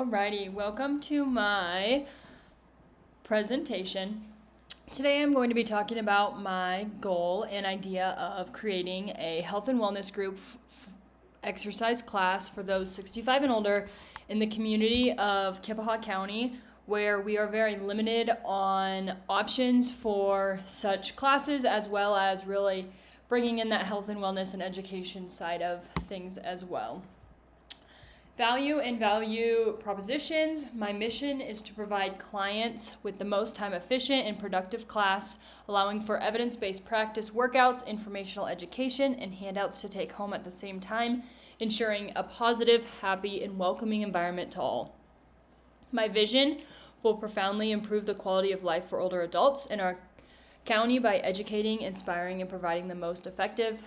Alrighty, welcome to my presentation. Today I'm going to be talking about my goal and idea of creating a health and wellness group exercise class for those 65 and older in the community of Kippahaw County, where we are very limited on options for such classes, as well as really bringing in that health and wellness and education side of things as well. Value and value propositions. My mission is to provide clients with the most time efficient and productive class, allowing for evidence-based practice workouts, informational education, and handouts to take home at the same time, ensuring a positive, happy, and welcoming environment to all. My vision will profoundly improve the quality of life for older adults in our county by educating, inspiring, and providing the most effective,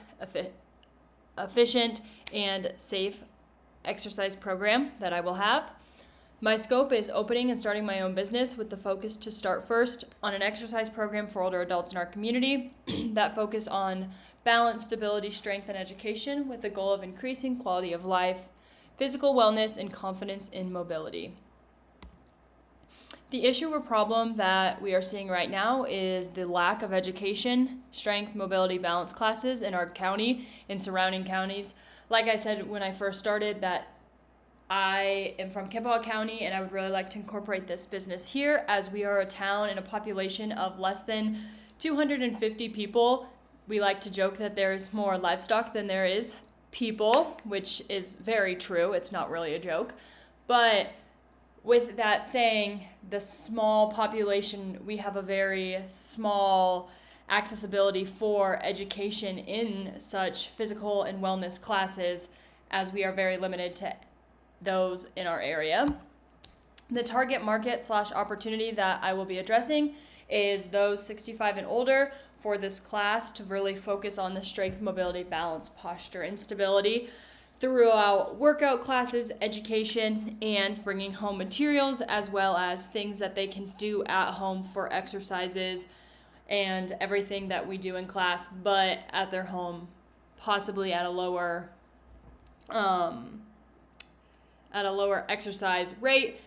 efficient, and safe exercise program that I will have. My scope is opening and starting my own business with the focus to start first on an exercise program for older adults in our community that focus on balance, stability, strength, and education with the goal of increasing quality of life, physical wellness, and confidence in mobility. The issue or problem that we are seeing right now is the lack of education, strength, mobility, balance classes in our county and surrounding counties. Like I said when I first started, that I am from Kippahaw County and I would really like to incorporate this business here, as we are a town and a population of less than 250 people. We like to joke that there's more livestock than there is people, which is very true. It's not really a joke. But with that saying, the small population, we have a very small accessibility for education in such physical and wellness classes, as we are very limited to those in our area. The target market / opportunity that I will be addressing is those 65 and older for this class, to really focus on the strength, mobility, balance, posture, and stability throughout workout classes, education, and bringing home materials, as well as things that they can do at home for exercises and everything that we do in class, but at their home, possibly at a lower exercise rate,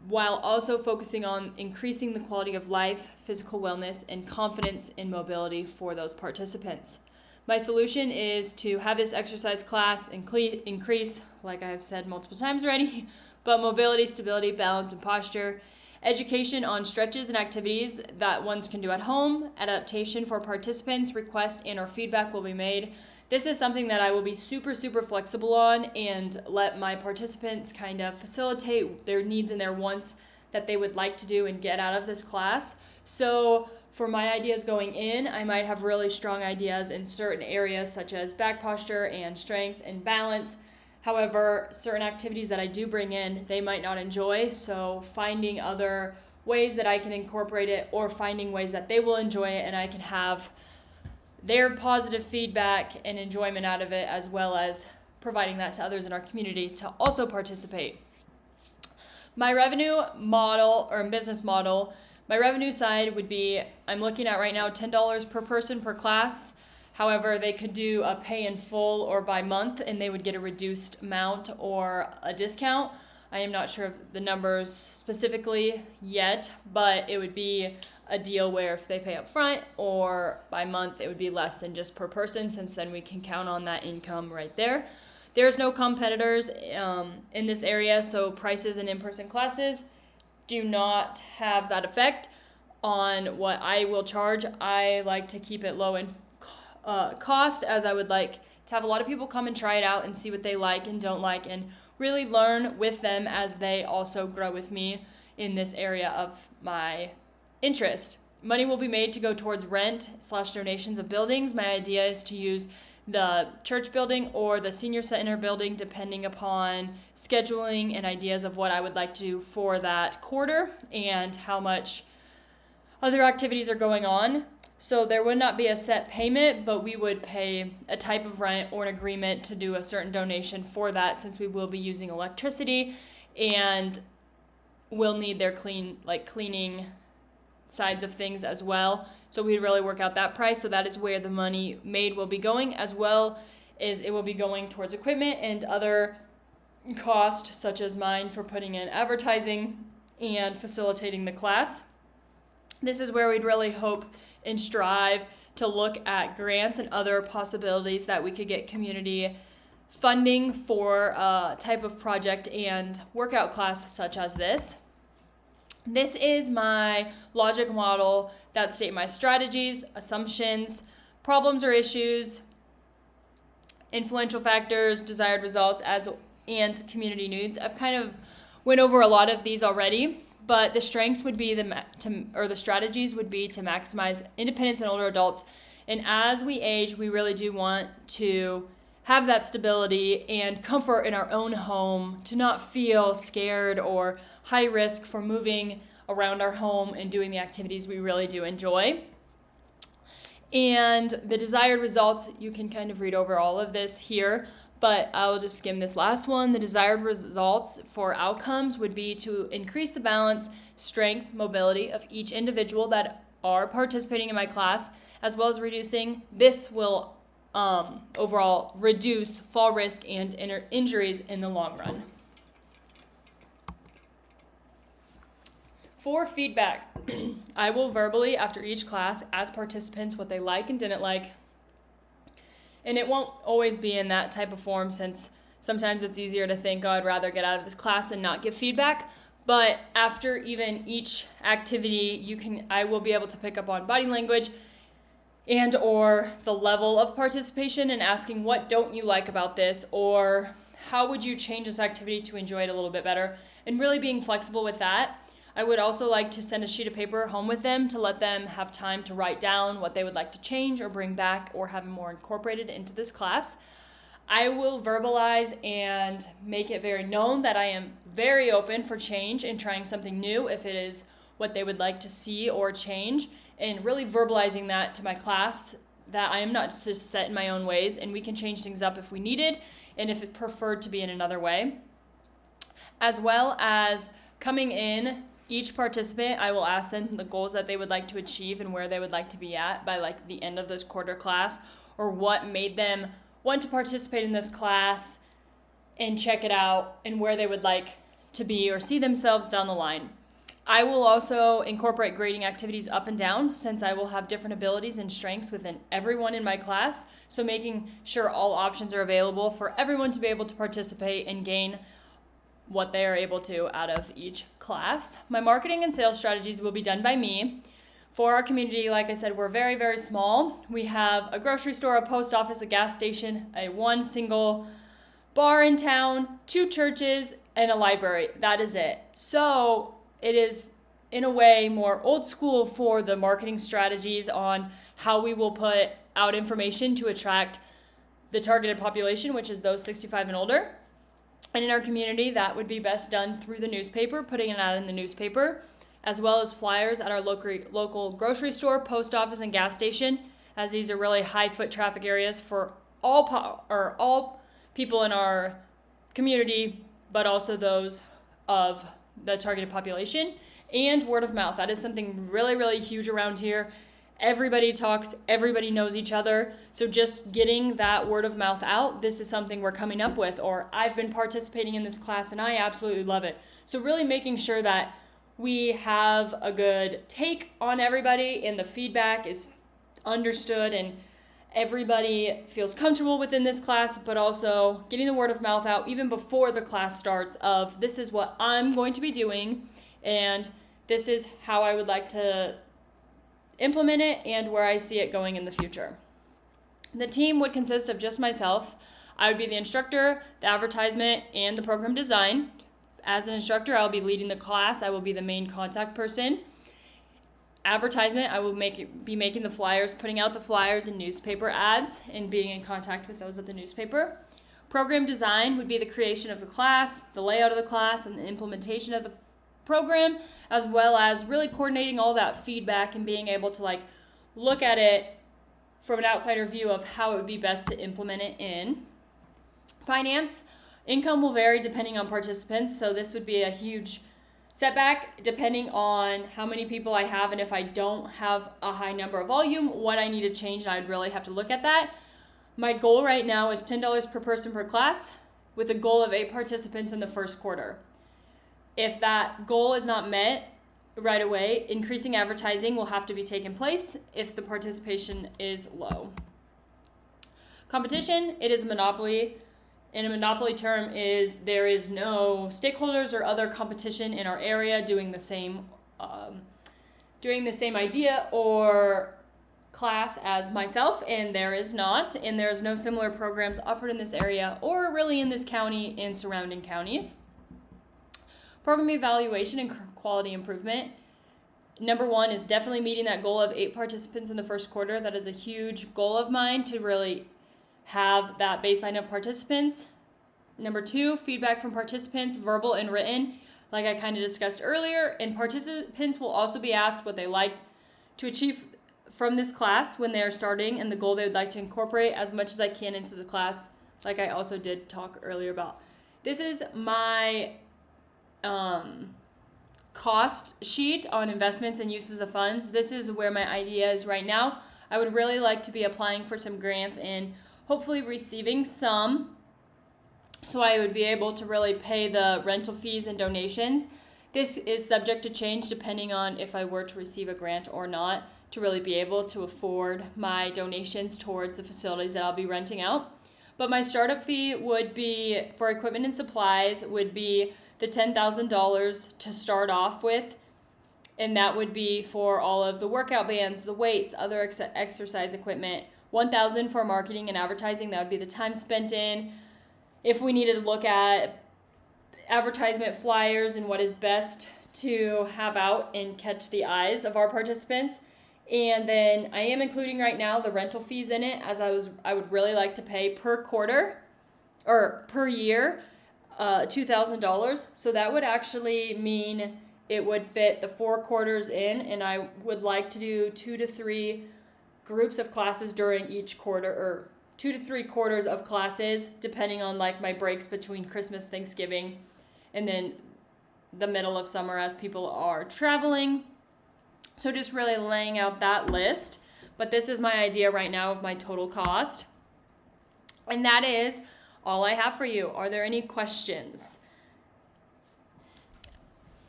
while also focusing on increasing the quality of life, physical wellness, and confidence in mobility for those participants. My solution is to have this exercise class increase, like I have said multiple times already, but mobility, stability, balance, and posture, education on stretches and activities that ones can do at home, adaptation for participants, requests and or feedback will be made. This is something that I will be super flexible on, and let my participants kind of facilitate their needs and their wants that they would like to do and get out of this class. So for my ideas going in, I might have really strong ideas in certain areas such as back posture and strength and balance. However, certain activities that I do bring in, they might not enjoy, so finding other ways that I can incorporate it, or finding ways that they will enjoy it and I can have their positive feedback and enjoyment out of it, as well as providing that to others in our community to also participate. My revenue model or business model, my revenue side would be, I'm looking at right now $10 per person per class. However, they could do a pay in full or by month, and they would get a reduced amount or a discount. I am not sure of the numbers specifically yet, but it would be a deal where if they pay up front or by month, it would be less than just per person, since then we can count on that income right there. There's no competitors in this area, so prices in in-person classes do not have that effect on what I will charge. I like to keep it low in cost, as I would like to have a lot of people come and try it out and see what they like and don't like, and really learn with them as they also grow with me in this area of my interest. Money will be made to go towards rent / donations of buildings. My idea is to use the church building or the senior center building, depending upon scheduling and ideas of what I would like to do for that quarter and how much other activities are going on. So there would not be a set payment, but we would pay a type of rent or an agreement to do a certain donation for that, since we will be using electricity and will need their cleaning sides of things as well. So we'd really work out that price. So that is where the money made will be going, as well as it will be going towards equipment and other cost, such as mine for putting in advertising and facilitating the class. This is where we'd really hope and strive to look at grants and other possibilities that we could get community funding for a type of project and workout class such as this. This is my logic model that state my strategies, assumptions, problems or issues, influential factors, desired results, and community needs. I've kind of went over a lot of these already, but the strengths would be the strategies would be to maximize independence in older adults. And as we age, we really do want to have that stability and comfort in our own home, to not feel scared or high risk for moving around our home and doing the activities we really do enjoy. And the desired results, you can kind of read over all of this here, but I'll just skim this last one. The desired results for outcomes would be to increase the balance, strength, mobility of each individual that are participating in my class, as well as reducing. This will overall reduce fall risk and injuries in the long run. For feedback, I will verbally, after each class, ask participants what they like and didn't like. And it won't always be in that type of form, since sometimes it's easier to think, oh, I'd rather get out of this class and not give feedback. But after even each activity, I will be able to pick up on body language and or the level of participation, and asking, what don't you like about this, or how would you change this activity to enjoy it a little bit better, and really being flexible with that. I would also like to send a sheet of paper home with them to let them have time to write down what they would like to change or bring back or have more incorporated into this class. I will verbalize and make it very known that I am very open for change and trying something new if it is what they would like to see or change, and really verbalizing that to my class, that I am not just set in my own ways and we can change things up if we needed and if it preferred to be in another way. As well as coming in, each participant, I will ask them the goals that they would like to achieve and where they would like to be at by like the end of this quarter class, or what made them want to participate in this class and check it out, and where they would like to be or see themselves down the line. I will also incorporate grading activities up and down, since I will have different abilities and strengths within everyone in my class, so making sure all options are available for everyone to be able to participate and gain what they are able to out of each class. My marketing and sales strategies will be done by me. For our community, like I said, we're very, very small. We have a grocery store, a post office, a gas station, one single bar in town, 2 churches, and a library. That is it. So it is, in a way, more old school for the marketing strategies on how we will put out information to attract the targeted population, which is those 65 and older. And in our community, that would be best done through the newspaper, putting it out in the newspaper, as well as flyers at our local grocery store, post office, and gas station, as these are really high foot traffic areas for all people in our community, but also those of the targeted population. And word of mouth. That is something really, really huge around here. Everybody talks, everybody knows each other. So just getting that word of mouth out, this is something we're coming up with, or I've been participating in this class and I absolutely love it. So really making sure that we have a good take on everybody and the feedback is understood and everybody feels comfortable within this class, but also getting the word of mouth out even before the class starts of, this is what I'm going to be doing and this is how I would like to implement it and where I see it going in the future. The team would consist of just myself. I would be the instructor, the advertisement, and the program design. As an instructor, I'll be leading the class. I will be the main contact person. Advertisement, I will be making the flyers, putting out the flyers and newspaper ads, and being in contact with those at the newspaper. Program design would be the creation of the class, the layout of the class, and the implementation of the program, as well as really coordinating all that feedback and being able to look at it from an outsider view of how it would be best to implement it in. Finance, income will vary depending on participants, so this would be a huge setback depending on how many people I have, and if I don't have a high number of volume, what I need to change, and I'd really have to look at that. My goal right now is $10 per person per class. with a goal of 8 participants in the first quarter. If that goal is not met right away, increasing advertising will have to be taken place if the participation is low. Competition, it is a monopoly. And a monopoly term is there is no stakeholders or other competition in our area doing the same idea or class as myself, and there is not, and there's no similar programs offered in this area or really in this county and surrounding counties. Program evaluation and quality improvement. Number 1 is definitely meeting that goal of 8 participants in the first quarter. That is a huge goal of mine, to really have that baseline of participants. Number 2, feedback from participants, verbal and written, like I kind of discussed earlier. And participants will also be asked what they like to achieve from this class when they're starting and the goal they would like to incorporate as much as I can into the class, like I also did talk earlier about. This is my cost sheet on investments and uses of funds. This is where my idea is right now. I would really like to be applying for some grants and hopefully receiving some, so I would be able to really pay the rental fees and donations. This is subject to change depending on if I were to receive a grant or not, to really be able to afford my donations towards the facilities that I'll be renting out. But my startup fee would be, for equipment and supplies, would be the $10,000 to start off with. And that would be for all of the workout bands, the weights, other exercise equipment. $1,000 for marketing and advertising, that would be the time spent in. If we needed to look at advertisement flyers and what is best to have out and catch the eyes of our participants. And then I am including right now the rental fees in it, as I would really like to pay per quarter or per year $2,000. So that would actually mean it would fit the 4 quarters in, and I would like to do 2 to 3 groups of classes during each quarter, or 2 to 3 quarters of classes, depending on like my breaks between Christmas, Thanksgiving, and then the middle of summer as people are traveling. So just really laying out that list. But this is my idea right now of my total cost. And that is all I have for you. Are there any questions?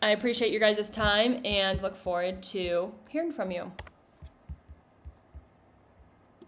I appreciate your guys' time and look forward to hearing from you.